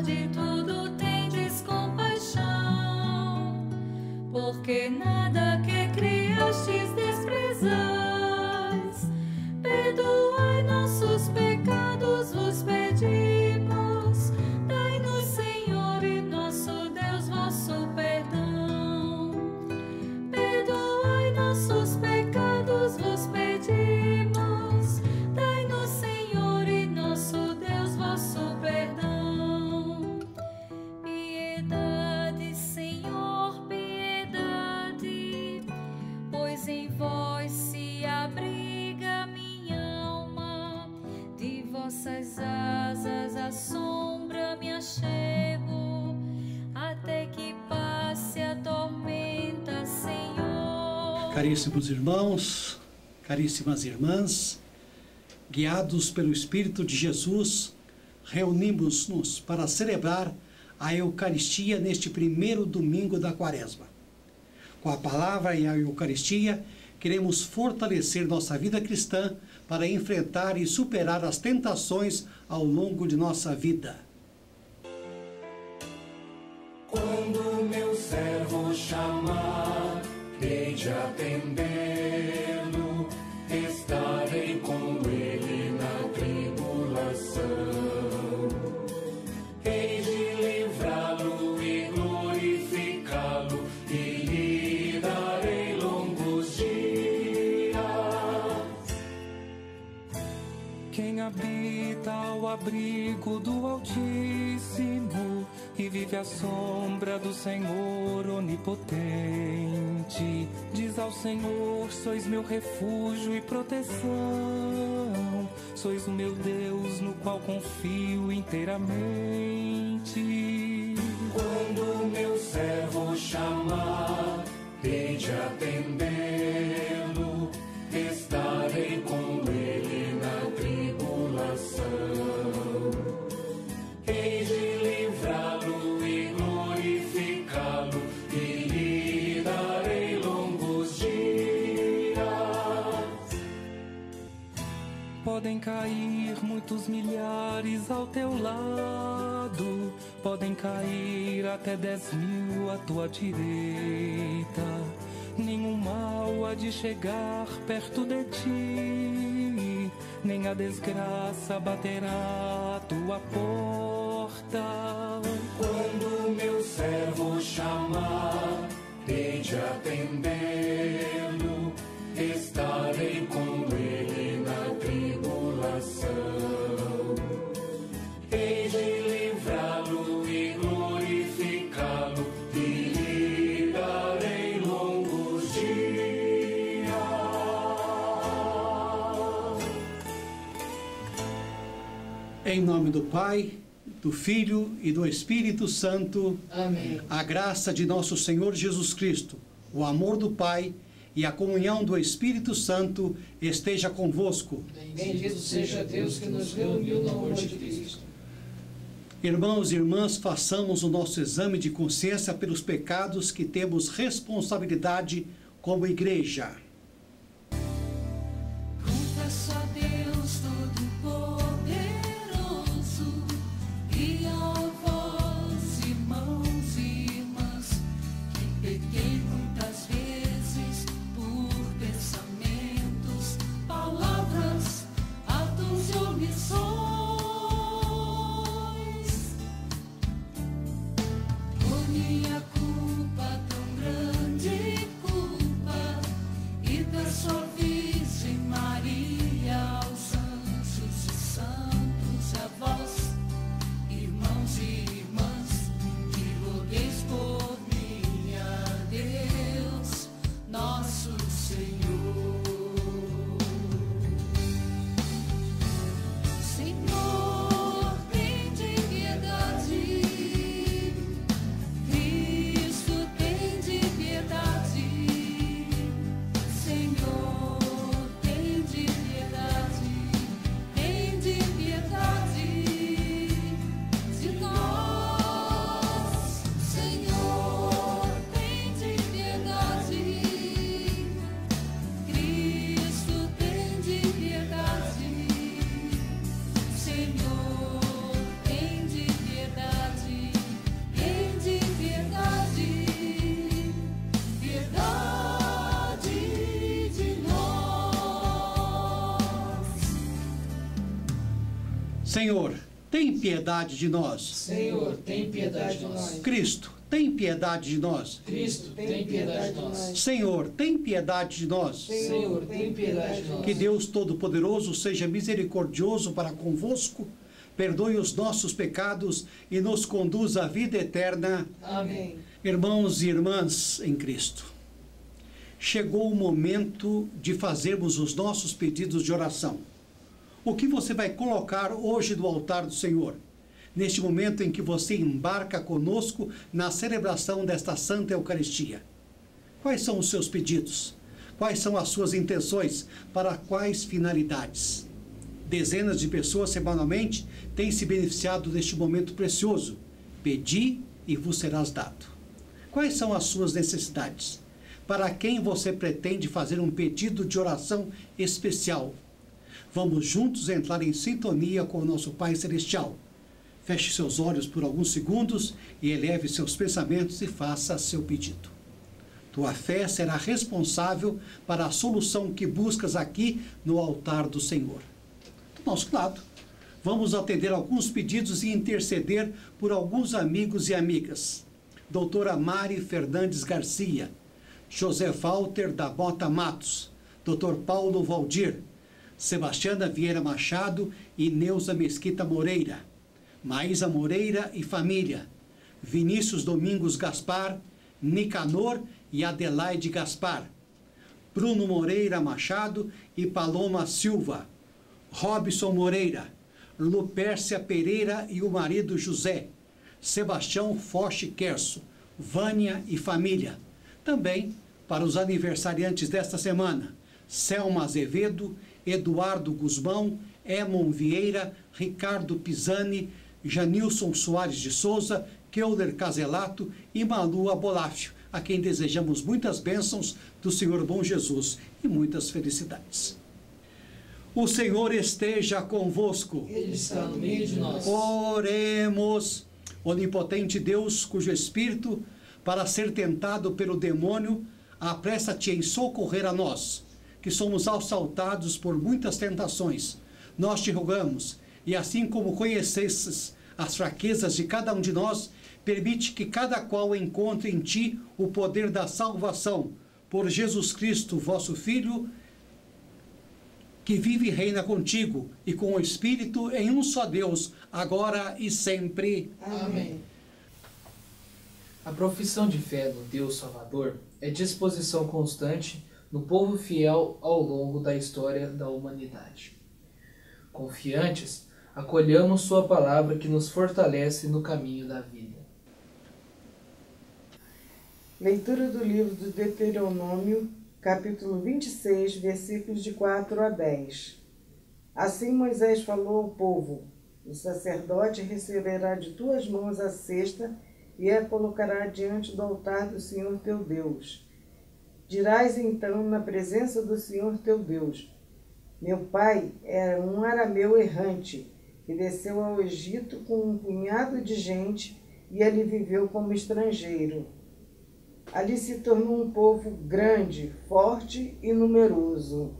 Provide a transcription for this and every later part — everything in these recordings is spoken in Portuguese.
de tudo tendes compaixão, porque nada que criastes desprezais. Perdoai nossos pecados, vos pedimos, dai-nos, Senhor e nosso Deus, vosso perdão. Perdoai nossos pecados, vos pedimos, dai-nos, Senhor e nosso Deus, vosso perdão. Piedade, Senhor, piedade, pois em vós se abriga minha alma, de vossas asas à sombra me achego, até que passe a tormenta, Senhor. Caríssimos irmãos, caríssimas irmãs, guiados pelo Espírito de Jesus, reunimos-nos para celebrar a Eucaristia neste primeiro domingo da Quaresma. Com a palavra e a Eucaristia, queremos fortalecer nossa vida cristã para enfrentar e superar as tentações ao longo de nossa vida. Quando meu servo chamar, hei de atendê-lo, estarei com ele na tribulação. Hei de livrá-lo e glorificá-lo, e lhe darei longos dias. Quem habita ao abrigo do Altíssimo e vive à sombra do Senhor onipotente, diz ao Senhor: sois meu refúgio e proteção, sois o meu Deus no qual confio inteiramente. Quando o meu servo chamar, hei de atendê-lo, estarei com ele na tribulação. Hei de livrá-lo e glorificá-lo, e lhe darei longos dias. Podem cair muitos milhares ao teu lado, podem cair até 10.000 à tua direita, nenhum mal há de chegar perto de ti, nem a desgraça baterá à tua porta. Quando meu servo chamar, hei de atendê-lo, estarei com ele na tribulação. Hei de livrá-lo e glorificá-lo, e lhe darei longos dias. Em nome do Pai, do Filho e do Espírito Santo. Amém. A graça de nosso Senhor Jesus Cristo, o amor do Pai e a comunhão do Espírito Santo esteja convosco. Bendito seja Deus que nos reuniu no amor de Cristo. Irmãos e irmãs, façamos o nosso exame de consciência pelos pecados que temos responsabilidade como igreja. Confesso a Deus Todo-Poderoso e a vós, irmãos e irmãs, que pequei muitas vezes por pensamentos, palavras, atos e omissões. Por minha culpa, tão grande culpa, Senhor, tem piedade de nós. Senhor, tem piedade de nós. Cristo, tem piedade de nós. Cristo, tem piedade de nós. Senhor, tem piedade de nós. Senhor, tem piedade de nós. Que Deus Todo-Poderoso seja misericordioso para convosco, perdoe os nossos pecados e nos conduza à vida eterna. Amém. Irmãos e irmãs em Cristo, chegou o momento de fazermos os nossos pedidos de oração. O que você vai colocar hoje no altar do Senhor, neste momento em que você embarca conosco na celebração desta Santa Eucaristia? Quais são os seus pedidos? Quais são as suas intenções? Para quais finalidades? Dezenas de pessoas semanalmente têm se beneficiado deste momento precioso. Pedi e vos serás dado. Quais são as suas necessidades? Para quem você pretende fazer um pedido de oração especial? Vamos juntos entrar em sintonia com o nosso Pai Celestial. Feche seus olhos por alguns segundos e eleve seus pensamentos e faça seu pedido. Tua fé será responsável para a solução que buscas aqui no altar do Senhor. Do nosso lado, vamos atender alguns pedidos e interceder por alguns amigos e amigas. Doutora Mari Fernandes Garcia, José Walter da Mota Matos, Dr. Paulo Valdir, Sebastiana Vieira Machado e Neuza Mesquita Moreira, Maísa Moreira e família, Vinícius Domingos Gaspar, Nicanor e Adelaide Gaspar, Bruno Moreira Machado e Paloma Silva, Robson Moreira, Lupércia Pereira e o marido José, Sebastião Forte Querso, Vânia e família. Também para os aniversariantes desta semana, Selma Azevedo, Eduardo Guzmão, Emon Vieira, Ricardo Pisani, Janilson Soares de Souza, Keuler Caselato e Malu Abolafio, a quem desejamos muitas bênçãos do Senhor Bom Jesus e muitas felicidades. O Senhor esteja convosco. Ele está no meio de nós. Oremos. Onipotente Deus, cujo Espírito, para ser tentado pelo demônio, apressa-te em socorrer a nós, que somos assaltados por muitas tentações. Nós te rogamos, e assim como conhecesses as fraquezas de cada um de nós, permite que cada qual encontre em ti o poder da salvação, por Jesus Cristo, vosso Filho, que vive e reina contigo, e com o Espírito em um só Deus, agora e sempre. Amém. A profissão de fé no Deus Salvador é disposição constante no povo fiel ao longo da história da humanidade. Confiantes, acolhamos sua palavra que nos fortalece no caminho da vida. Leitura do livro do Deuteronômio, capítulo 26, versículos de 4 a 10. Assim Moisés falou ao povo: o sacerdote receberá de tuas mãos a cesta e a colocará diante do altar do Senhor teu Deus. Dirás então na presença do Senhor teu Deus: meu pai era um arameu errante, que desceu ao Egito com um punhado de gente e ali viveu como estrangeiro. Ali se tornou um povo grande, forte e numeroso.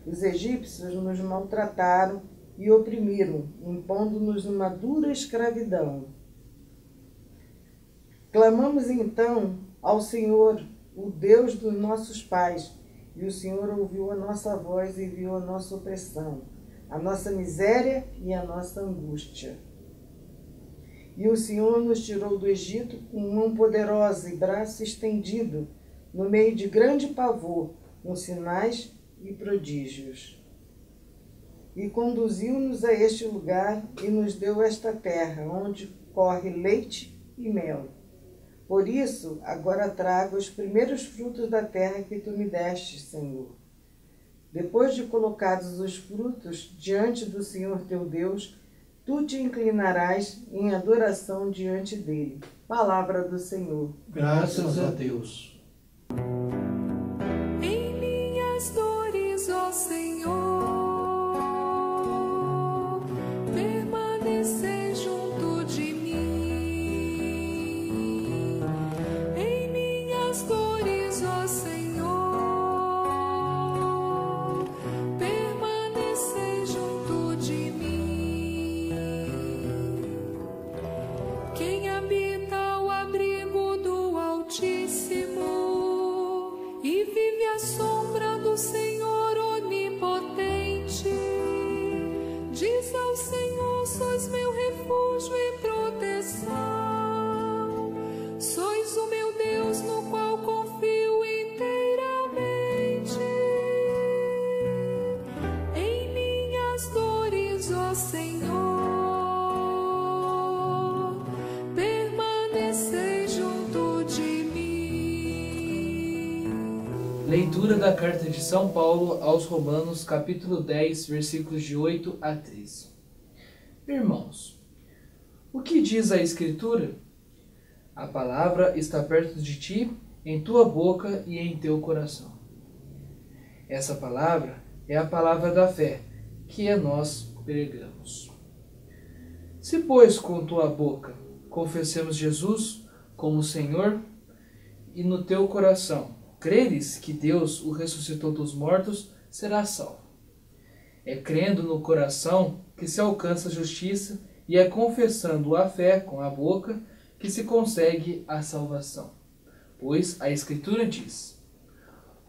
Os egípcios nos maltrataram e oprimiram, impondo-nos uma dura escravidão. Clamamos então ao Senhor, o Deus dos nossos pais, e o Senhor ouviu a nossa voz e viu a nossa opressão, a nossa miséria e a nossa angústia. E o Senhor nos tirou do Egito com mão poderosa e braço estendido, no meio de grande pavor, com sinais e prodígios. E conduziu-nos a este lugar e nos deu esta terra, onde corre leite e mel. Por isso, agora trago os primeiros frutos da terra que tu me deste, Senhor. Depois de colocados os frutos diante do Senhor teu Deus, tu te inclinarás em adoração diante dele. Palavra do Senhor. Graças a Deus. Em minhas dores, ó Senhor, permanecer junto de mim. Em minhas dores, ó Senhor, permanecer junto de mim. Leitura da carta de São Paulo aos Romanos, capítulo 10, versículos de 8 a 13. Irmãos, o que diz a Escritura? A palavra está perto de ti, em tua boca e em teu coração. Essa palavra é a palavra da fé, que nós pregamos. Se, pois, com tua boca confessemos Jesus como Senhor, e no teu coração creres que Deus o ressuscitou dos mortos, serás salvo. É crendo no coração que se alcança a justiça, e é confessando a fé com a boca que se consegue a salvação. Pois a Escritura diz: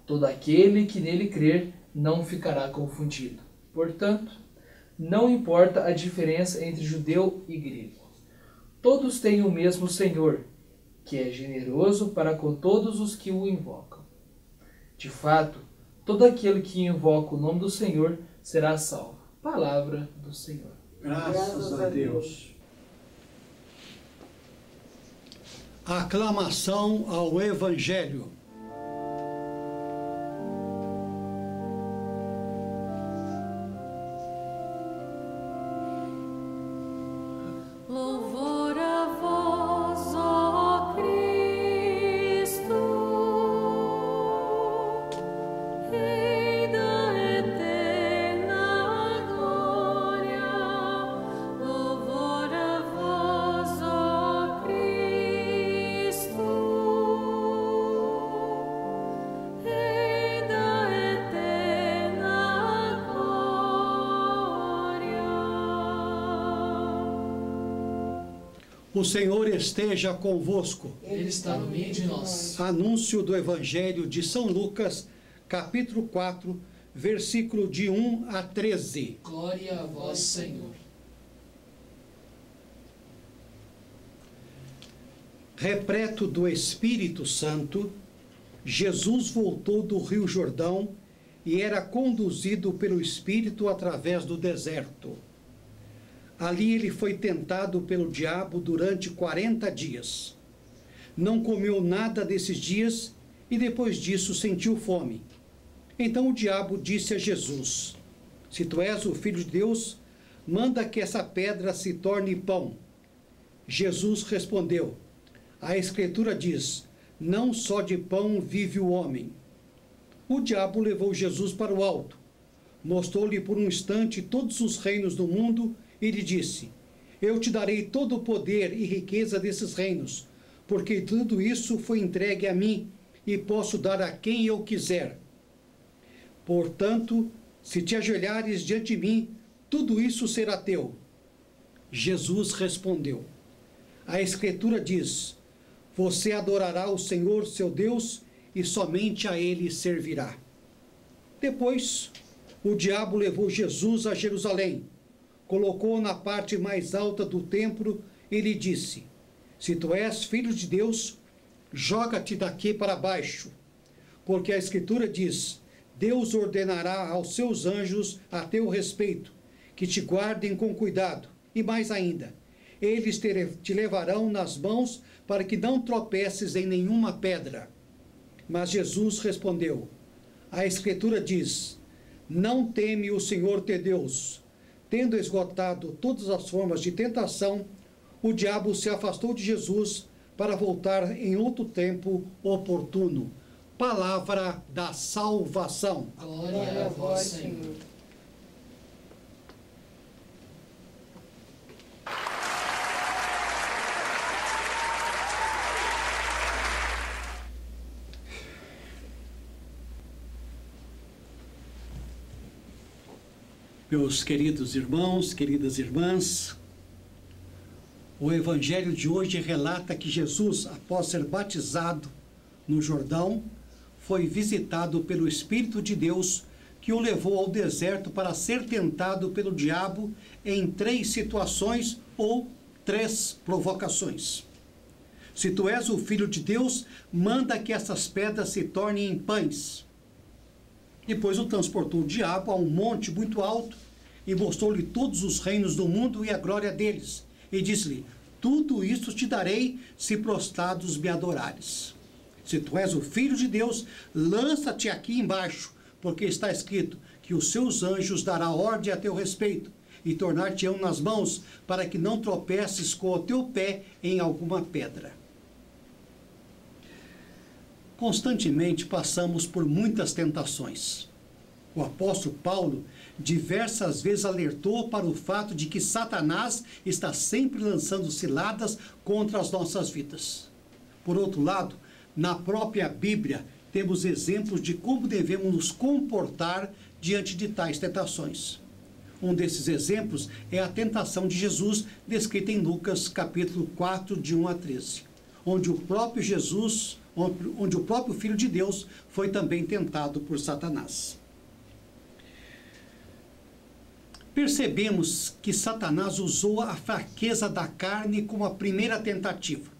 todo aquele que nele crer não ficará confundido. Portanto, não importa a diferença entre judeu e grego. Todos têm o mesmo Senhor, que é generoso para com todos os que o invocam. De fato, todo aquele que invoca o nome do Senhor será salvo. Palavra do Senhor. Graças a Deus. Aclamação ao Evangelho. Louvor a vós, ó Cristo, Rei da eterna glória. Louvor a vós, ó Cristo, Rei da eterna glória. O Senhor esteja convosco. Ele está no meio de nós. Anúncio do Evangelho de São Lucas, capítulo 4, versículo de 1 a 13. Glória a vós, Senhor. Repleto do Espírito Santo, Jesus voltou do Rio Jordão e era conduzido pelo Espírito através do deserto. Ali ele foi tentado pelo diabo durante 40 dias. Não comeu nada desses dias e depois disso sentiu fome. Então o diabo disse a Jesus: se tu és o Filho de Deus, manda que essa pedra se torne pão. Jesus respondeu: a Escritura diz: não só de pão vive o homem. O diabo levou Jesus para o alto, mostrou-lhe por um instante todos os reinos do mundo e lhe disse: eu te darei todo o poder e riqueza desses reinos, porque tudo isso foi entregue a mim e posso dar a quem eu quiser. Portanto, se te ajoelhares diante de mim, tudo isso será teu. Jesus respondeu: a Escritura diz: você adorará o Senhor seu Deus e somente a ele servirá. Depois, o diabo levou Jesus a Jerusalém, colocou-o na parte mais alta do templo e lhe disse: se tu és filho de Deus, joga-te daqui para baixo, porque a Escritura diz: Deus ordenará aos seus anjos a teu respeito, que te guardem com cuidado, e mais ainda, eles te levarão nas mãos para que não tropeces em nenhuma pedra. Mas Jesus respondeu: a Escritura diz: não teme o Senhor teu Deus. Tendo esgotado todas as formas de tentação, o diabo se afastou de Jesus para voltar em outro tempo oportuno. Palavra da salvação. Glória a vós, Senhor. Meus queridos irmãos, queridas irmãs, o Evangelho de hoje relata que Jesus, após ser batizado no Jordão, foi visitado pelo Espírito de Deus, que o levou ao deserto para ser tentado pelo diabo em 3 situações ou 3 provocações. Se tu és o Filho de Deus, manda que essas pedras se tornem em pães. Depois o transportou o diabo a um monte muito alto e mostrou-lhe todos os reinos do mundo e a glória deles. E disse-lhe: tudo isso te darei se prostrados me adorares. Se tu és o Filho de Deus, lança-te aqui embaixo, porque está escrito que os seus anjos dará ordem a teu respeito e tornar-te-ão nas mãos, para que não tropeces com o teu pé em alguma pedra. Constantemente passamos por muitas tentações. O apóstolo Paulo diversas vezes alertou para o fato de que Satanás está sempre lançando ciladas contra as nossas vidas. Por outro lado, na própria Bíblia, temos exemplos de como devemos nos comportar diante de tais tentações. Um desses exemplos é a tentação de Jesus, descrita em Lucas, capítulo 4, de 1 a 13, onde o próprio Filho de Deus foi também tentado por Satanás. Percebemos que Satanás usou a fraqueza da carne como a primeira tentativa,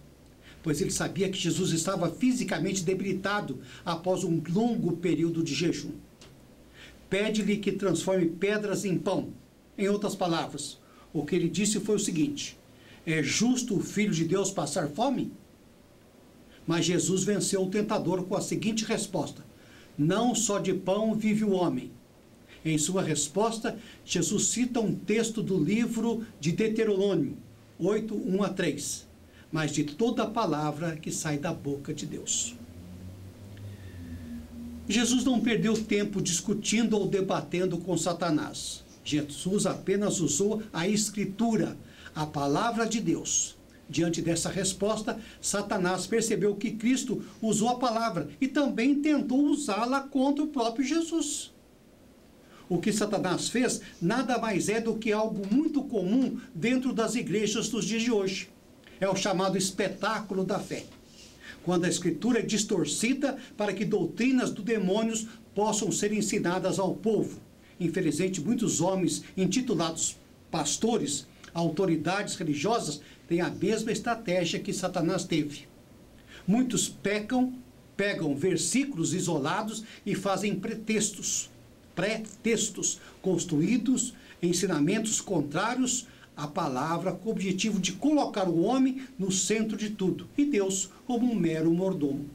pois ele sabia que Jesus estava fisicamente debilitado após um longo período de jejum. Pede-lhe que transforme pedras em pão. Em outras palavras, o que ele disse foi o seguinte: é justo o Filho de Deus passar fome? Mas Jesus venceu o tentador com a seguinte resposta: não só de pão vive o homem. Em sua resposta, Jesus cita um texto do livro de Deuteronômio 8, 1 a 3, mas de toda a palavra que sai da boca de Deus. Jesus não perdeu tempo discutindo ou debatendo com Satanás. Jesus apenas usou a Escritura, a palavra de Deus. Diante dessa resposta, Satanás percebeu que Cristo usou a palavra e também tentou usá-la contra o próprio Jesus. O que Satanás fez nada mais é do que algo muito comum dentro das igrejas dos dias de hoje. É o chamado espetáculo da fé, quando a Escritura é distorcida para que doutrinas do demônios possam ser ensinadas ao povo. Infelizmente, muitos homens intitulados pastores, autoridades religiosas, têm a mesma estratégia que Satanás teve. Muitos pegam versículos isolados e fazem pretextos construídos, ensinamentos contrários à palavra, com o objetivo de colocar o homem no centro de tudo e Deus como um mero mordomo.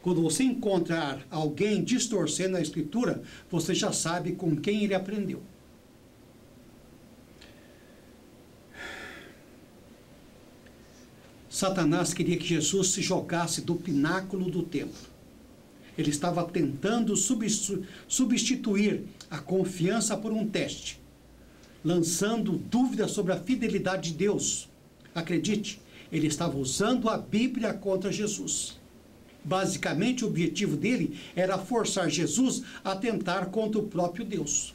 Quando você encontrar alguém distorcendo a Escritura, você já sabe com quem ele aprendeu. Satanás queria que Jesus se jogasse do pináculo do templo. Ele estava tentando substituir a confiança por um teste, lançando dúvidas sobre a fidelidade de Deus. Acredite, ele estava usando a Bíblia contra Jesus. Basicamente, o objetivo dele era forçar Jesus a tentar contra o próprio Deus.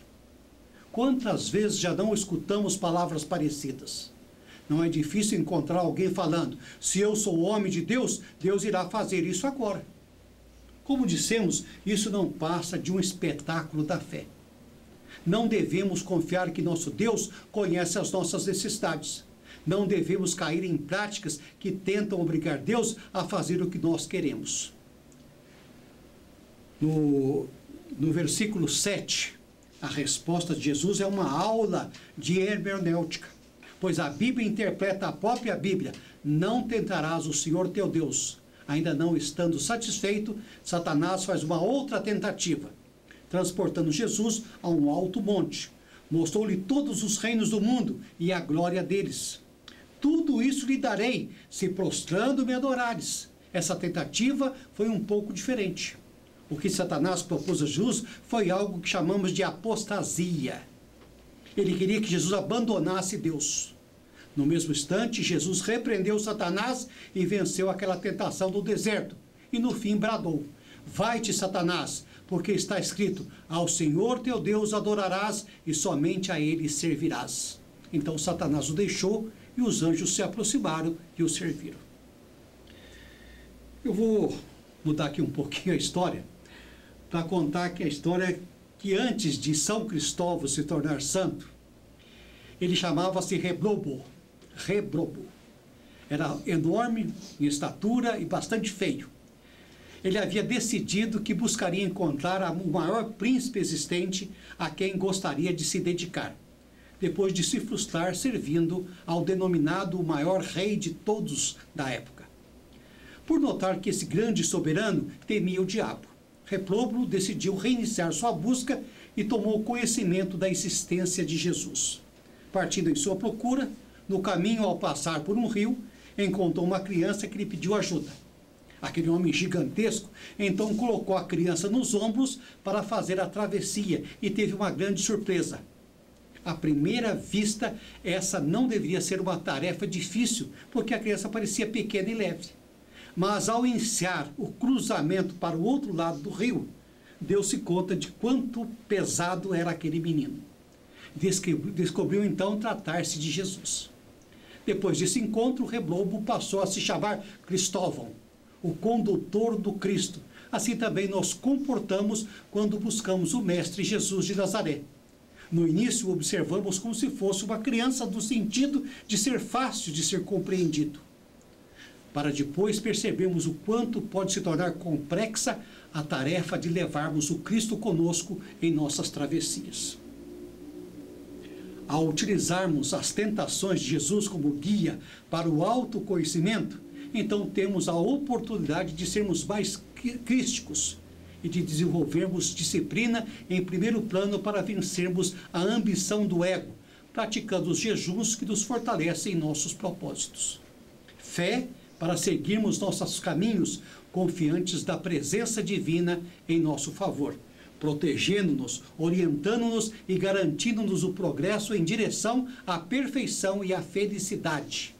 Quantas vezes já não escutamos palavras parecidas? Não é difícil encontrar alguém falando: se eu sou homem de Deus, Deus irá fazer isso agora. Como dissemos, isso não passa de um espetáculo da fé. Não devemos confiar que nosso Deus conhece as nossas necessidades. Não devemos cair em práticas que tentam obrigar Deus a fazer o que nós queremos. No versículo 7, a resposta de Jesus é uma aula de hermenêutica, pois a Bíblia interpreta a própria Bíblia: não tentarás o Senhor teu Deus. Ainda não estando satisfeito, Satanás faz uma outra tentativa, transportando Jesus a um alto monte. Mostrou-lhe todos os reinos do mundo e a glória deles. Tudo isso lhe darei, se prostrando me adorares. Essa tentativa foi um pouco diferente. O que Satanás propôs a Jesus foi algo que chamamos de apostasia. Ele queria que Jesus abandonasse Deus. No mesmo instante, Jesus repreendeu Satanás e venceu aquela tentação do deserto. E no fim bradou: vai-te, Satanás, porque está escrito: ao Senhor teu Deus adorarás e somente a ele servirás. Então Satanás o deixou e os anjos se aproximaram e o serviram. Eu vou mudar aqui um pouquinho a história, para contar que a história que antes de São Cristóvão se tornar santo, ele chamava-se Rebrobo. Era enorme em estatura e bastante feio. Ele havia decidido que buscaria encontrar o maior príncipe existente a quem gostaria de se dedicar, depois de se frustrar servindo ao denominado o maior rei de todos da época. por notar que esse grande soberano temia o diabo. Replobo decidiu reiniciar sua busca e tomou conhecimento da existência de Jesus. Partindo em sua procura, no caminho ao passar por um rio, encontrou uma criança que lhe pediu ajuda. Aquele homem gigantesco então colocou a criança nos ombros para fazer a travessia e teve uma grande surpresa. À primeira vista, essa não deveria ser uma tarefa difícil, porque a criança parecia pequena e leve. Mas ao iniciar o cruzamento para o outro lado do rio, deu-se conta de quanto pesado era aquele menino. Descobriu então tratar-se de Jesus. Depois desse encontro, o Replobo passou a se chamar Cristóvão, o condutor do Cristo. Assim também nos comportamos quando buscamos o Mestre Jesus de Nazaré. No início, observamos como se fosse uma criança, no sentido de ser fácil de ser compreendido, para depois percebermos o quanto pode se tornar complexa a tarefa de levarmos o Cristo conosco em nossas travessias. Ao utilizarmos as tentações de Jesus como guia para o autoconhecimento, então temos a oportunidade de sermos mais crísticos e de desenvolvermos disciplina em primeiro plano para vencermos a ambição do ego, praticando os jejuns que nos fortalecem em nossos propósitos. Fé para seguirmos nossos caminhos confiantes da presença divina em nosso favor, protegendo-nos, orientando-nos e garantindo-nos o progresso em direção à perfeição e à felicidade.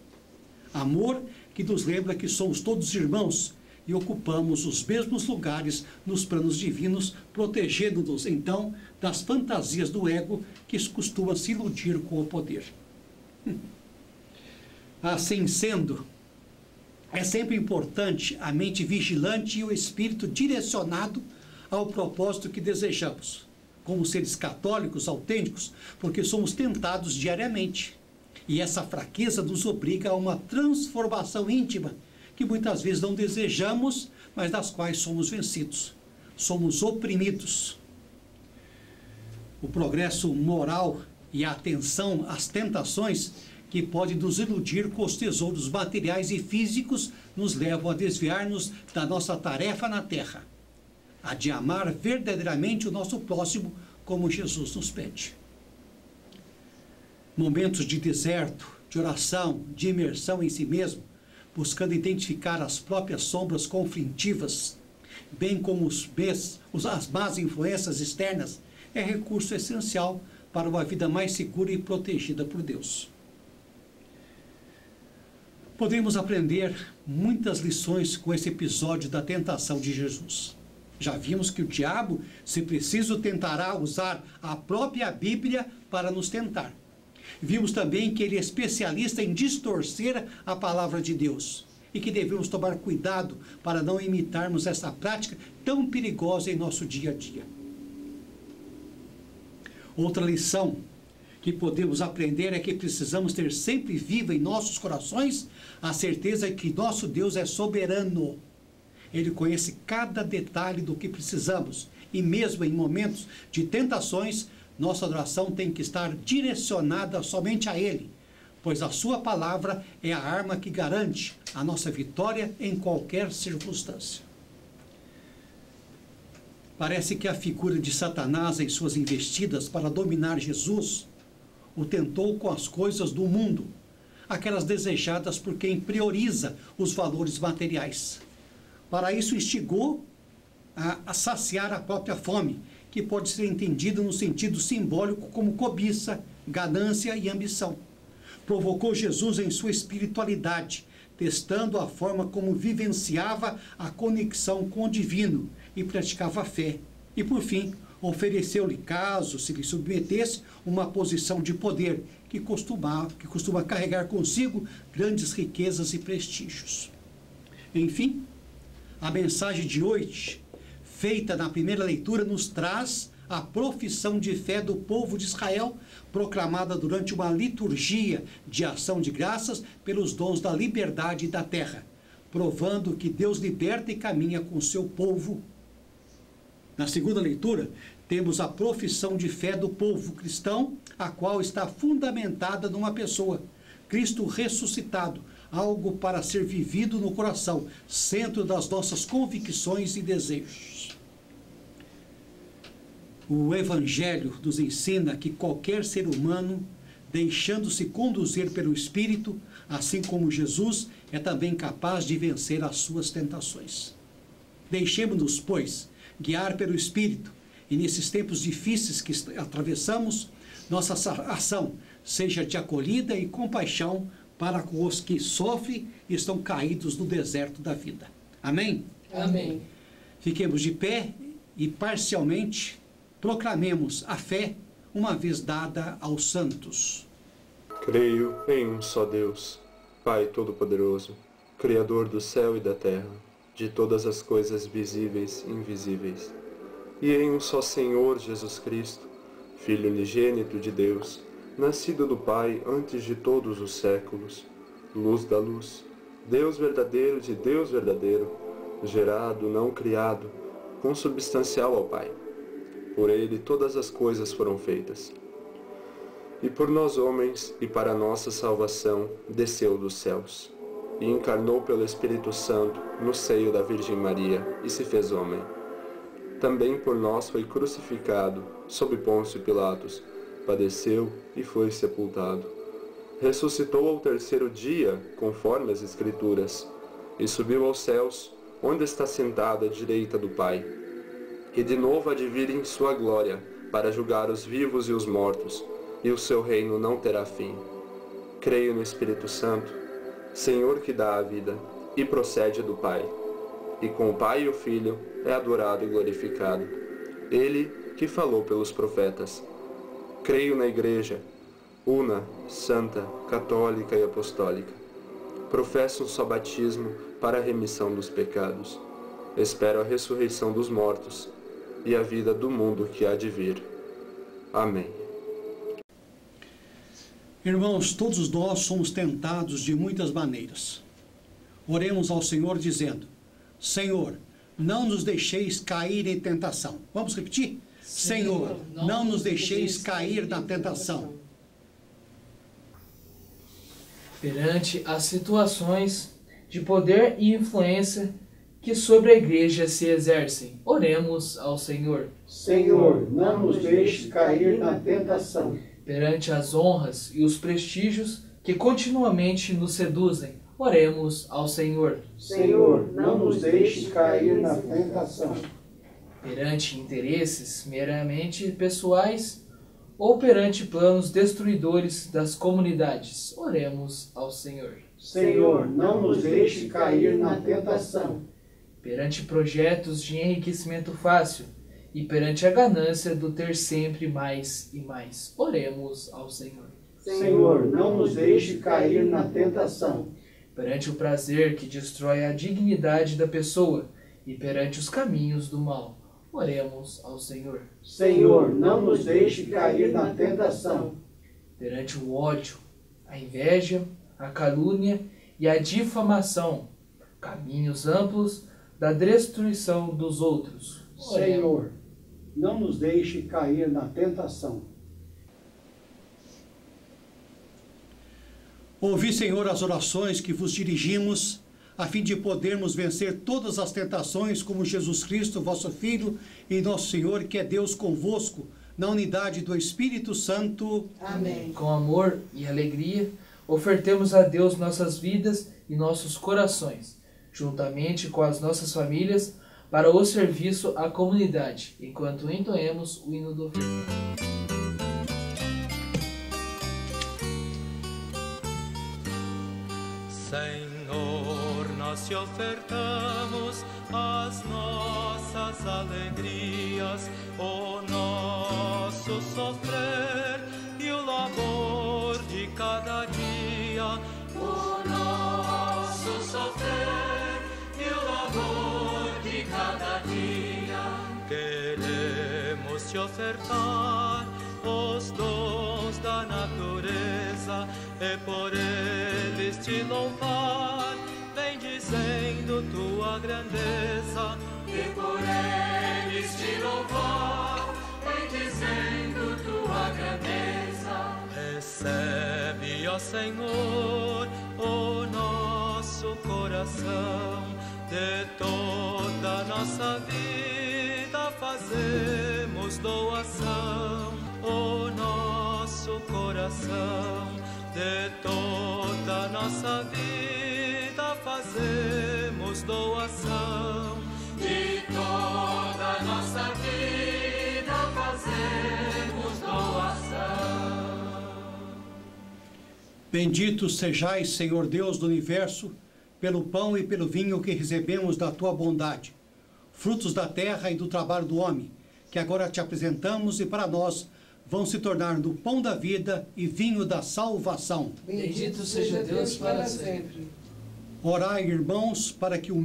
Amor que nos lembra que somos todos irmãos e ocupamos os mesmos lugares nos planos divinos, protegendo-nos, então, das fantasias do ego que costuma se iludir com o poder. Assim sendo, é sempre importante a mente vigilante e o espírito direcionado ao propósito que desejamos, como seres católicos autênticos, porque somos tentados diariamente. E essa fraqueza nos obriga a uma transformação íntima, que muitas vezes não desejamos, mas das quais somos vencidos. Somos oprimidos. O progresso moral e a atenção às tentações que pode nos iludir com os tesouros materiais e físicos nos levam a desviar-nos da nossa tarefa na terra, a de amar verdadeiramente o nosso próximo como Jesus nos pede. Momentos de deserto, de oração, de imersão em si mesmo, buscando identificar as próprias sombras conflitivas, bem como as más influências externas, é recurso essencial para uma vida mais segura e protegida por Deus. Podemos aprender muitas lições com esse episódio da tentação de Jesus. Já vimos que o diabo, se preciso, tentará usar a própria Bíblia para nos tentar. Vimos também que ele é especialista em distorcer a palavra de Deus e que devemos tomar cuidado para não imitarmos essa prática tão perigosa em nosso dia a dia. Outra lição que podemos aprender é que precisamos ter sempre viva em nossos corações a certeza de que nosso Deus é soberano. Ele conhece cada detalhe do que precisamos e mesmo em momentos de tentações, nossa oração tem que estar direcionada somente a Ele, pois a sua palavra é a arma que garante a nossa vitória em qualquer circunstância. Parece que a figura de Satanás em suas investidas para dominar Jesus o tentou com as coisas do mundo, aquelas desejadas por quem prioriza os valores materiais. Para isso instigou a saciar a própria fome, que pode ser entendida no sentido simbólico como cobiça, ganância e ambição. Provocou Jesus em sua espiritualidade, testando a forma como vivenciava a conexão com o divino e praticava a fé. E, por fim, ofereceu-lhe, caso se lhe submetesse, uma posição de poder que costuma carregar consigo grandes riquezas e prestígios. Enfim, a mensagem de hoje, feita na primeira leitura, nos traz a profissão de fé do povo de Israel, proclamada durante uma liturgia de ação de graças pelos dons da liberdade e da terra, provando que Deus liberta e caminha com seu povo. Na segunda leitura, temos a profissão de fé do povo cristão, a qual está fundamentada numa pessoa, Cristo ressuscitado, algo para ser vivido no coração, centro das nossas convicções e desejos. O Evangelho nos ensina que qualquer ser humano, deixando-se conduzir pelo Espírito, assim como Jesus, é também capaz de vencer as suas tentações. Deixemos-nos, pois, guiar pelo Espírito, e nesses tempos difíceis que atravessamos, nossa ação seja de acolhida e compaixão para com os que sofrem e estão caídos no deserto da vida. Amém? Amém. Fiquemos de pé e parcialmente proclamemos a fé uma vez dada aos santos. Creio em um só Deus, Pai Todo-Poderoso, Criador do céu e da terra, de todas as coisas visíveis e invisíveis, e em um só Senhor Jesus Cristo, Filho unigênito de Deus, nascido do Pai antes de todos os séculos, luz da luz, Deus verdadeiro de Deus verdadeiro, gerado, não criado, consubstancial ao Pai. Por ele todas as coisas foram feitas. E por nós homens, e para a nossa salvação, desceu dos céus, e encarnou pelo Espírito Santo no seio da Virgem Maria, e se fez homem. Também por nós foi crucificado, sob Pôncio Pilatos, padeceu e foi sepultado. Ressuscitou ao terceiro dia, conforme as Escrituras, e subiu aos céus, onde está sentado à direita do Pai. E de novo há de vir em sua glória, para julgar os vivos e os mortos, e o seu reino não terá fim. Creio no Espírito Santo, Senhor que dá a vida, e procede do Pai. E com o Pai e o Filho é adorado e glorificado. Ele que falou pelos profetas. Creio na Igreja, una, santa, católica e apostólica. Professo um só batismo para a remissão dos pecados. Espero a ressurreição dos mortos e a vida do mundo que há de vir. Amém. Irmãos, todos nós somos tentados de muitas maneiras. Oremos ao Senhor dizendo: Senhor, não nos deixeis cair em tentação. Vamos repetir? Senhor, não nos deixeis cair na tentação. Perante as situações de poder e influência que sobre a Igreja se exercem, oremos ao Senhor. Senhor, não nos deixe cair na tentação. Perante as honras e os prestígios que continuamente nos seduzem, oremos ao Senhor. Senhor, não nos deixe cair na tentação. Perante interesses meramente pessoais ou perante planos destruidores das comunidades, oremos ao Senhor. Senhor, não nos deixe cair na tentação. Perante projetos de enriquecimento fácil e perante a ganância do ter sempre mais e mais, oremos ao Senhor. Senhor, não nos deixe cair na tentação. Perante o prazer que destrói a dignidade da pessoa e perante os caminhos do mal, oremos ao Senhor. Senhor, não nos deixe cair na tentação. Perante o ódio, a inveja, a calúnia e a difamação, caminhos amplos da destruição dos outros. Senhor, não nos deixe cair na tentação. Ouvi, Senhor, as orações que vos dirigimos, a fim de podermos vencer todas as tentações, como Jesus Cristo, vosso Filho, e nosso Senhor, que é Deus convosco, na unidade do Espírito Santo. Amém. Com amor e alegria, ofertemos a Deus nossas vidas e nossos corações, juntamente com as nossas famílias, para o serviço à comunidade, enquanto entoemos o hino do ofício. Senhor, nós te ofertamos as nossas alegrias, o nosso sofrer e o labor de cada dia. O nosso sofrer e o labor de cada dia. Queremos te ofertar os dons da natureza e por eles te louvar, bendizendo tua grandeza. E por eles te louvar, bendizendo tua grandeza. Recebe, ó Senhor, o nosso nossa vida fazemos doação. De toda a nossa vida fazemos doação. Bendito sejais, Senhor Deus do universo, pelo pão e pelo vinho que recebemos da tua bondade, frutos da terra e do trabalho do homem, que agora te apresentamos e para nós vão se tornar no pão da vida e vinho da salvação. Bendito seja Deus para sempre. Orai, irmãos, para que o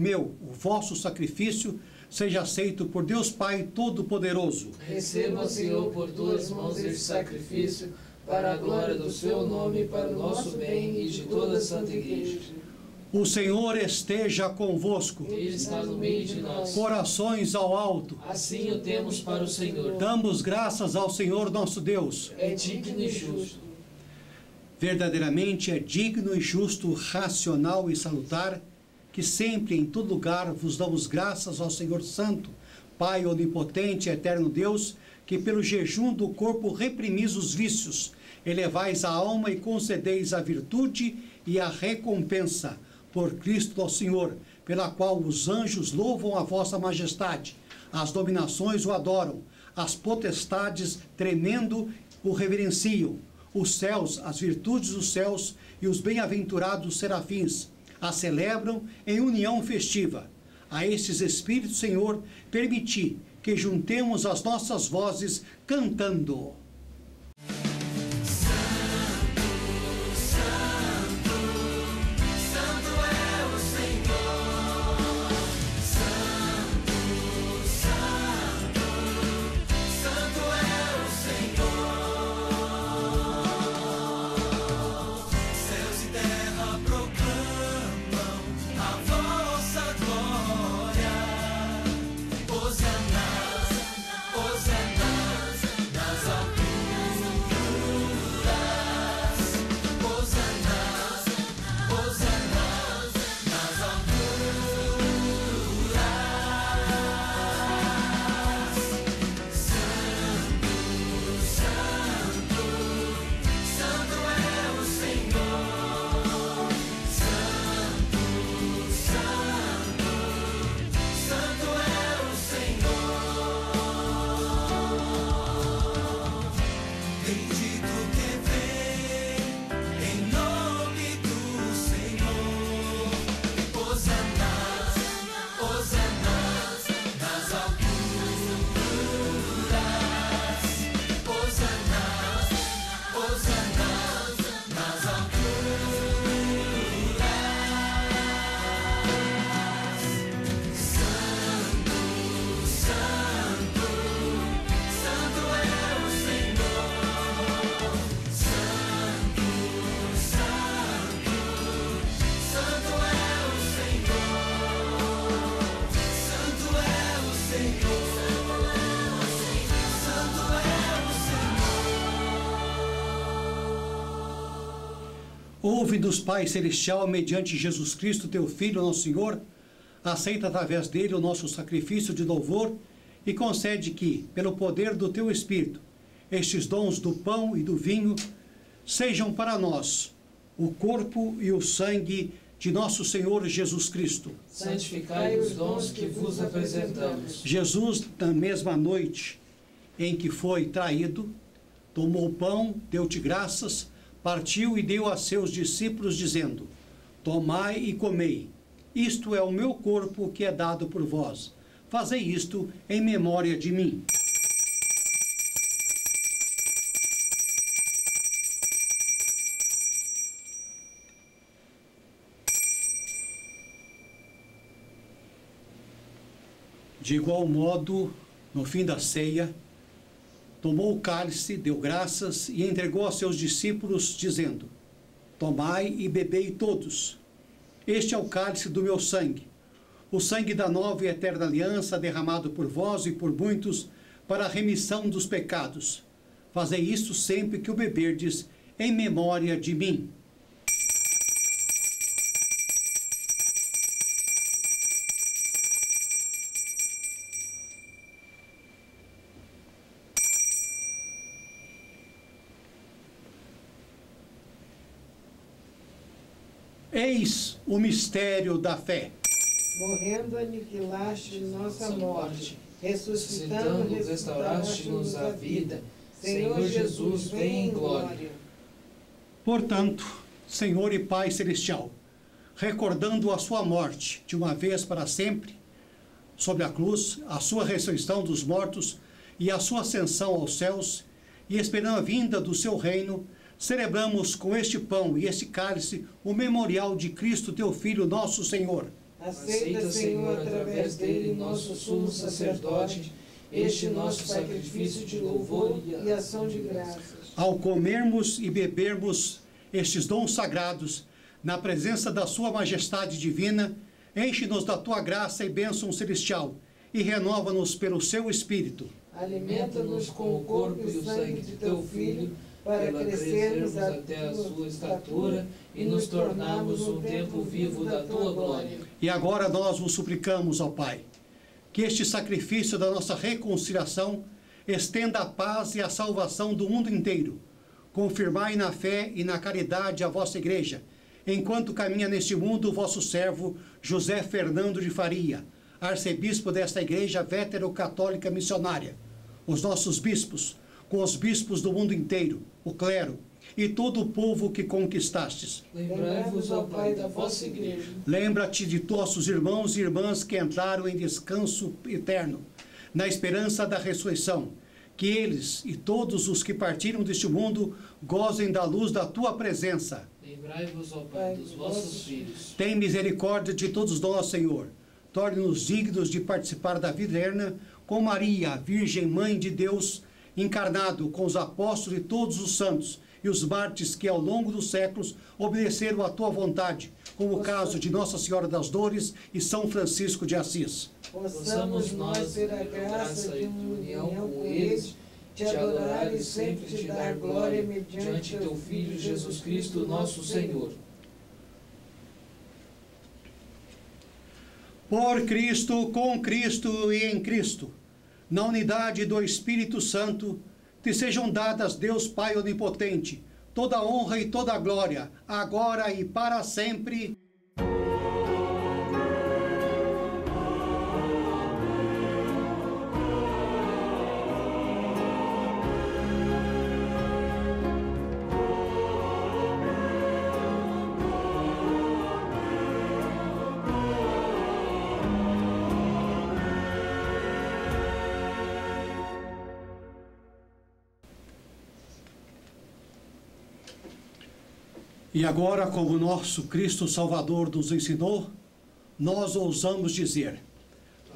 vosso sacrifício seja aceito por Deus Pai Todo-Poderoso. Receba, Senhor, por tuas mãos este sacrifício, para a glória do seu nome, para o nosso bem e de toda a Santa Igreja. O Senhor esteja convosco. Ele está no meio de nós. Corações ao alto. Assim o temos para o Senhor. Damos graças ao Senhor nosso Deus. É digno e justo. Verdadeiramente é digno e justo, racional e salutar, que sempre em todo lugar vos damos graças ao Senhor Santo, Pai onipotente e eterno Deus, que pelo jejum do corpo reprimis os vícios, elevais a alma e concedeis a virtude e a recompensa, por Cristo nosso Senhor, pela qual os anjos louvam a vossa majestade, as dominações o adoram, as potestades tremendo o reverenciam, os céus, as virtudes dos céus e os bem-aventurados serafins a celebram em união festiva. A estes Espíritos, Senhor, permiti que juntemos as nossas vozes cantando. Ouve-nos, Pai Celestial, mediante Jesus Cristo, teu Filho, nosso Senhor, aceita através dele o nosso sacrifício de louvor e concede que, pelo poder do teu Espírito, estes dons do pão e do vinho sejam para nós o corpo e o sangue de nosso Senhor Jesus Cristo. Santificai os dons que vos apresentamos. Jesus, na mesma noite em que foi traído, tomou o pão, deu-te graças, partiu e deu a seus discípulos, dizendo: tomai e comei, isto é o meu corpo que é dado por vós. Fazei isto em memória de mim. De igual modo, no fim da ceia, tomou o cálice, deu graças e entregou a seus discípulos, dizendo: tomai e bebei todos. Este é o cálice do meu sangue, o sangue da nova e eterna aliança, derramado por vós e por muitos para a remissão dos pecados. Fazei isto sempre que o beberdes, em memória de mim. Eis o mistério da fé. Morrendo, aniquilaste nossa morte. Ressuscitando, restauraste-nos a vida. Senhor Jesus, vem em glória. Portanto, Senhor e Pai Celestial, recordando a sua morte de uma vez para sempre, sobre a cruz, a sua ressurreição dos mortos e a sua ascensão aos céus, e esperando a vinda do seu reino, celebramos com este pão e este cálice o memorial de Cristo, teu Filho, nosso Senhor. Aceita, Senhor, através dele, nosso sumo sacerdote, este nosso sacrifício de louvor e ação de graças. Ao comermos e bebermos estes dons sagrados, na presença da sua majestade divina, enche-nos da tua graça e bênção celestial e renova-nos pelo seu Espírito. Alimenta-nos com o corpo e o sangue de teu Filho, para crescermos até a sua estatura e nos tornarmos um templo vivo da tua glória. E agora nós vos suplicamos, ó Pai, que este sacrifício da nossa reconciliação estenda a paz e a salvação do mundo inteiro. Confirmai na fé e na caridade a vossa igreja, enquanto caminha neste mundo o vosso servo José Fernando de Faria, arcebispo desta igreja vétero-católica missionária, os nossos bispos, com os bispos do mundo inteiro, o clero e todo o povo que conquistastes. Lembrai-vos, ó Pai, da vossa igreja. Lembra-te de nossos irmãos e irmãs que entraram em descanso eterno, na esperança da ressurreição, que eles e todos os que partiram deste mundo gozem da luz da tua presença. Lembrai-vos, ó Pai, dos vossos filhos. Tem misericórdia de todos nós, Senhor. Torne-nos dignos de participar da vida eterna com Maria, a Virgem Mãe de Deus, encarnado com os apóstolos e todos os santos e os mártires que ao longo dos séculos obedeceram à tua vontade, como o caso de Nossa Senhora das Dores e São Francisco de Assis. Possamos nós ter a graça de união com eles, te adorar e sempre te dar glória mediante teu Filho Jesus Cristo, nosso Senhor. Por Cristo, com Cristo e em Cristo, na unidade do Espírito Santo, te sejam dadas, Deus Pai Onipotente, toda honra e toda glória, agora e para sempre. E agora, como nosso Cristo Salvador nos ensinou, nós ousamos dizer: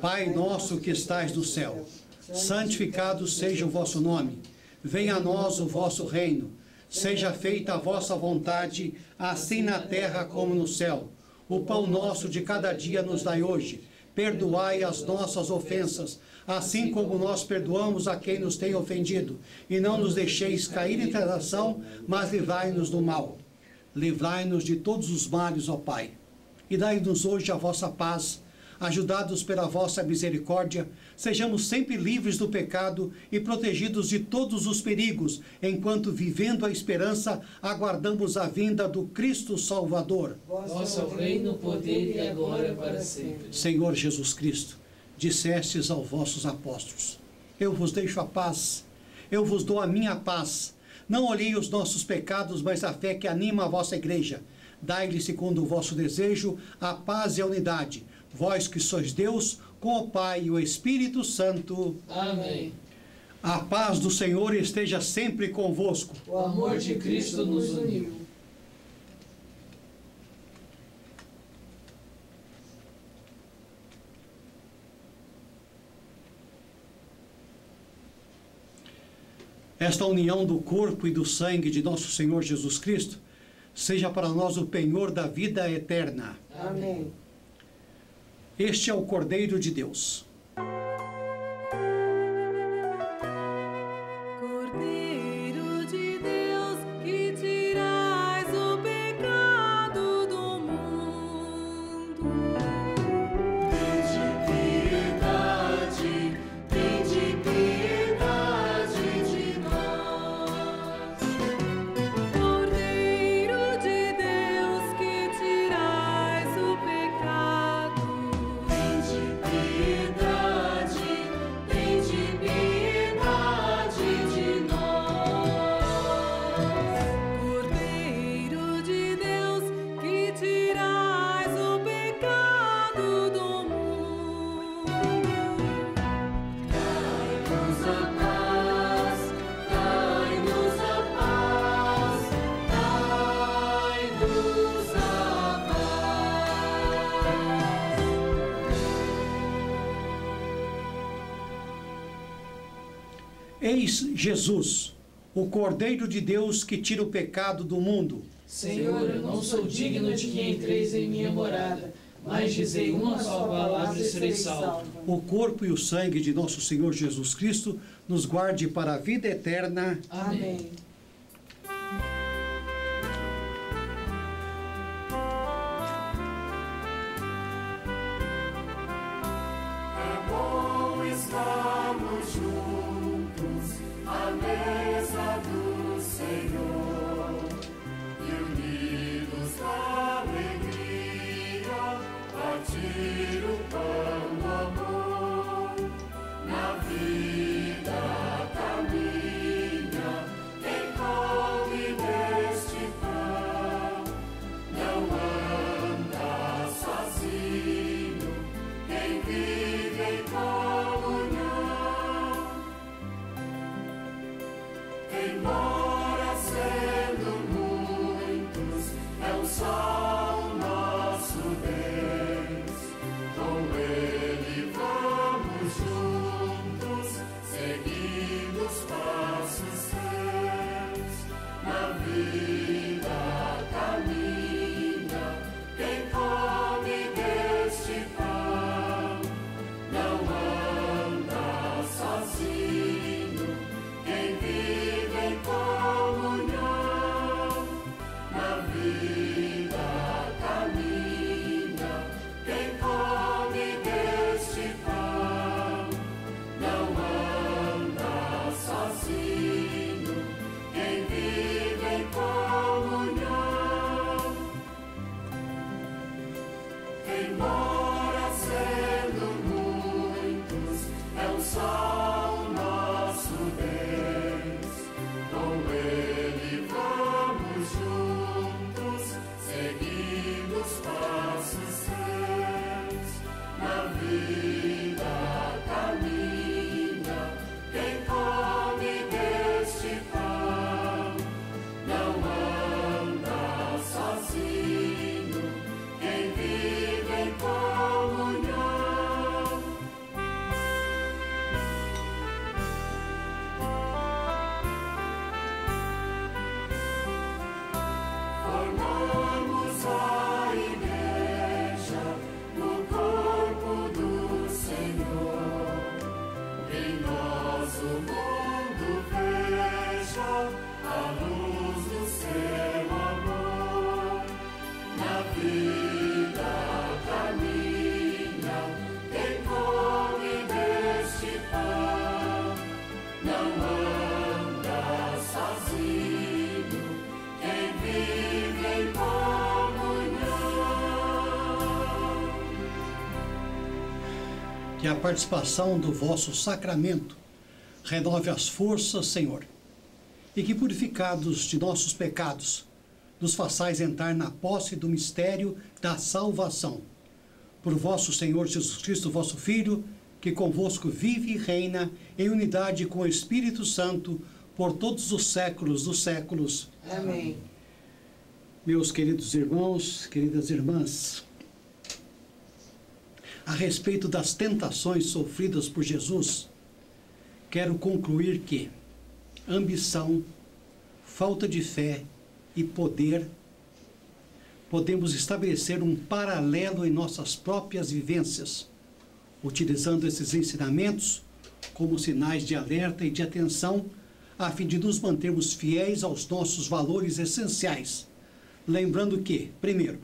Pai nosso que estais no céu, santificado seja o vosso nome. Venha a nós o vosso reino. Seja feita a vossa vontade, assim na terra como no céu. O pão nosso de cada dia nos dai hoje. Perdoai as nossas ofensas, assim como nós perdoamos a quem nos tem ofendido. E não nos deixeis cair em tentação, mas livrai-nos do mal. Livrai-nos de todos os males, ó Pai, e dai-nos hoje a vossa paz. Ajudados pela vossa misericórdia, sejamos sempre livres do pecado e protegidos de todos os perigos, enquanto, vivendo a esperança, aguardamos a vinda do Cristo Salvador. Vosso é o reino, o poder e a glória para sempre. Senhor Jesus Cristo, dissestes aos vossos apóstolos: eu vos deixo a paz, eu vos dou a minha paz. Não olhei os nossos pecados, mas a fé que anima a vossa igreja. Dai-lhe, segundo o vosso desejo, a paz e a unidade. Vós que sois Deus, com o Pai e o Espírito Santo. Amém. A paz do Senhor esteja sempre convosco. O amor de Cristo nos uniu. Esta união do corpo e do sangue de nosso Senhor Jesus Cristo seja para nós o penhor da vida eterna. Amém. Este é o Cordeiro de Deus. Cordeiro de Deus, que tirais o pecado do mundo. Tende piedade de nós. Cordeiro de Deus, que tirais Eis Jesus, o Cordeiro de Deus que tira o pecado do mundo. Senhor, eu não sou digno de que entreis em minha morada, mas dizei uma só palavra e serei salvo. O corpo e o sangue de nosso Senhor Jesus Cristo nos guarde para a vida eterna. Amém. É bom estarmos juntos à mesa do Senhor e unidos na alegria, partir o pão do amor. Na vida caminha quem come deste pão, não anda sozinho quem vive em comunhão. Embora sendo muitos, é um só o nosso Deus. Com Ele vamos juntos, seguindo os passos seus. Na vida caminha quem come deste pão, não anda sozinho quem vive em comunhão. Na vida caminha quem come deste pão, não anda sozinho quem vive em comunhão. Embora sendo muitos, é um só o nosso Deus. Com Ele vamos juntos, seguindo os passos seus. Na vida caminha quem come deste pão, não anda sozinho quem vive em comunhão. Formamos a igreja no corpo do Senhor. Em nós o mundo veja a luz do seu amor. Na vida caminha quem come deste pão, não anda sozinho quem vive em comunhão. Que a participação do vosso sacramento renove as forças, Senhor, e que, purificados de nossos pecados, nos façais entrar na posse do mistério da salvação. Por vosso Senhor Jesus Cristo, vosso Filho, que convosco vive e reina em unidade com o Espírito Santo por todos os séculos dos séculos. Amém. Meus queridos irmãos, queridas irmãs, a respeito das tentações sofridas por Jesus, quero concluir que ambição, falta de fé e poder, podemos estabelecer um paralelo em nossas próprias vivências, utilizando esses ensinamentos como sinais de alerta e de atenção, a fim de nos mantermos fiéis aos nossos valores essenciais. Lembrando que, primeiro,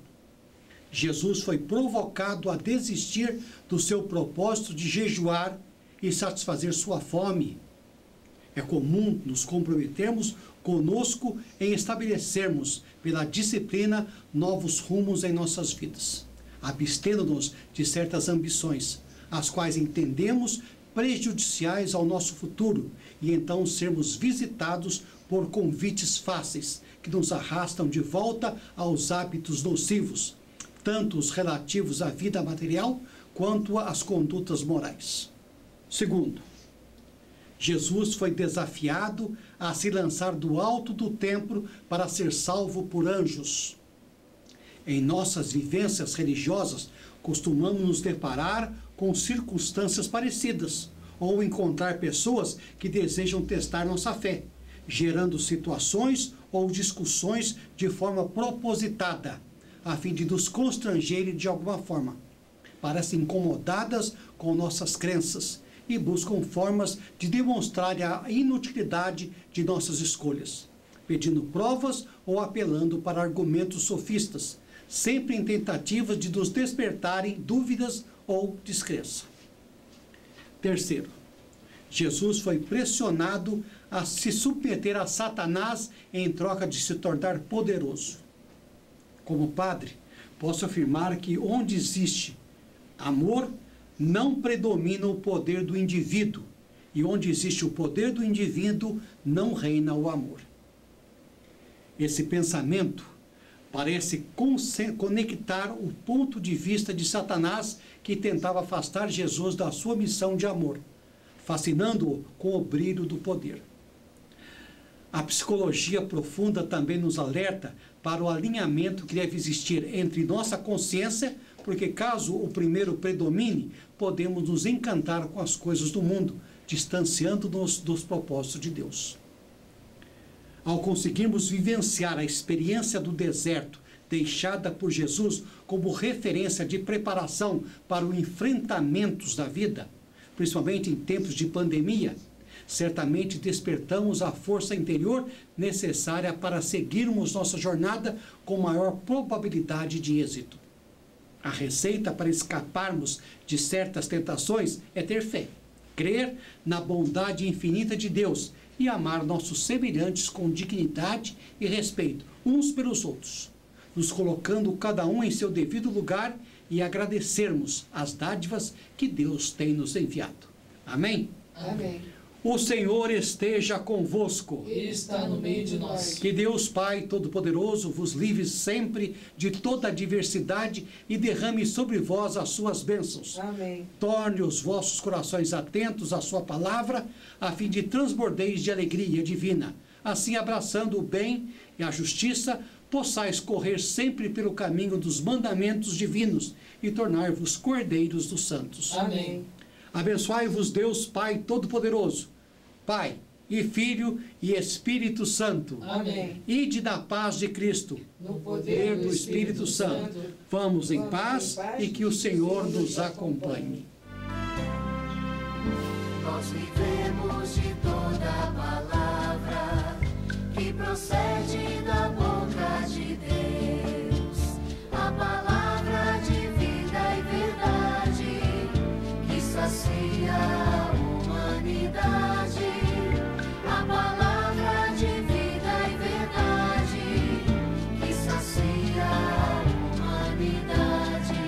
Jesus foi provocado a desistir do seu propósito de jejuar e satisfazer sua fome. É comum nos comprometermos conosco em estabelecermos, pela disciplina, novos rumos em nossas vidas, abstendo-nos de certas ambições, as quais entendemos prejudiciais ao nosso futuro, e então sermos visitados por convites fáceis, que nos arrastam de volta aos hábitos nocivos, tanto os relativos à vida material, quanto às condutas morais. Segundo, Jesus foi desafiado a se lançar do alto do templo para ser salvo por anjos. Em nossas vivências religiosas, costumamos nos deparar com circunstâncias parecidas, ou encontrar pessoas que desejam testar nossa fé, gerando situações ou discussões de forma propositada, a fim de nos constrangerem de alguma forma. Parecem incomodadas com nossas crenças e buscam formas de demonstrar a inutilidade de nossas escolhas, pedindo provas ou apelando para argumentos sofistas, sempre em tentativas de nos despertarem dúvidas ou descrença. Terceiro, Jesus foi pressionado a se submeter a Satanás em troca de se tornar poderoso. Como padre, posso afirmar que onde existe amor, não predomina o poder do indivíduo, e onde existe o poder do indivíduo, não reina o amor. Esse pensamento parece conectar o ponto de vista de Satanás, que tentava afastar Jesus da sua missão de amor, fascinando-o com o brilho do poder. A psicologia profunda também nos alerta para o alinhamento que deve existir entre nossa consciência, porque caso o primeiro predomine, podemos nos encantar com as coisas do mundo, distanciando-nos dos propósitos de Deus. Ao conseguirmos vivenciar a experiência do deserto, deixada por Jesus como referência de preparação para os enfrentamentos da vida, principalmente em tempos de pandemia, certamente despertamos a força interior necessária para seguirmos nossa jornada com maior probabilidade de êxito. A receita para escaparmos de certas tentações é ter fé, crer na bondade infinita de Deus e amar nossos semelhantes com dignidade e respeito uns pelos outros, nos colocando cada um em seu devido lugar e agradecermos as dádivas que Deus tem nos enviado. Amém? Amém. O Senhor esteja convosco. Ele está no meio de nós. Que Deus Pai Todo-Poderoso vos livre sempre de toda adversidade e derrame sobre vós as suas bênçãos. Amém. Torne os vossos corações atentos à sua palavra, a fim de transbordeis de alegria divina. Assim, abraçando o bem e a justiça, possais correr sempre pelo caminho dos mandamentos divinos e tornar-vos cordeiros dos santos. Amém. Abençoai-vos Deus Pai Todo-Poderoso, Pai e Filho e Espírito Santo. Amém. Ide da paz de Cristo, No poder do Espírito Santo. Vamos em paz e que o Senhor nos acompanhe. Nós vivemos de toda a palavra que procede da boca de Deus, a palavra de vida e verdade que sacia a humanidade, a palavra de vida e verdade que sacia a humanidade.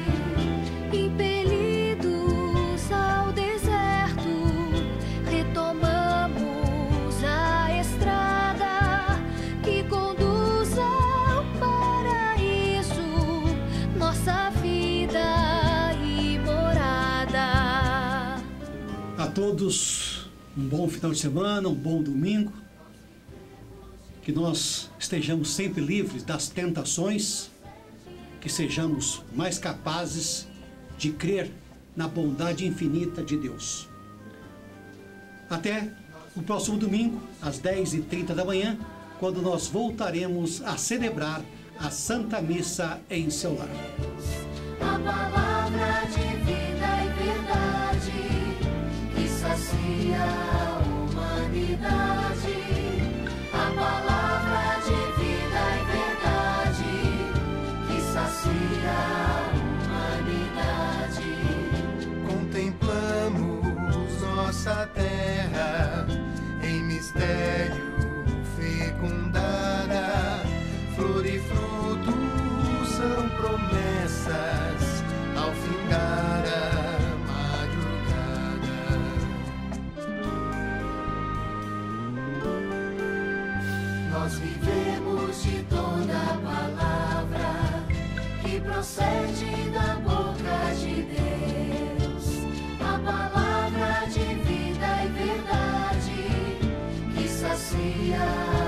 Impelidos ao deserto, retomamos a estrada que conduz ao paraíso, nossa vida e morada. A todos, um bom final de semana, um bom domingo. Que nós estejamos sempre livres das tentações, que sejamos mais capazes de crer na bondade infinita de Deus. Até o próximo domingo, às 10h30 da manhã, quando nós voltaremos a celebrar a Santa Missa em seu lar. A palavra de vida e verdade que sacia a humanidade, a palavra de vida e verdade que sacia a humanidade. Contemplamos nossa terra em mistério fecundada, flor e fruto são promessas ao findar a madrugada. Nós vivemos de toda a palavra que procede da boca de Deus, a palavra de vida e verdade que sacia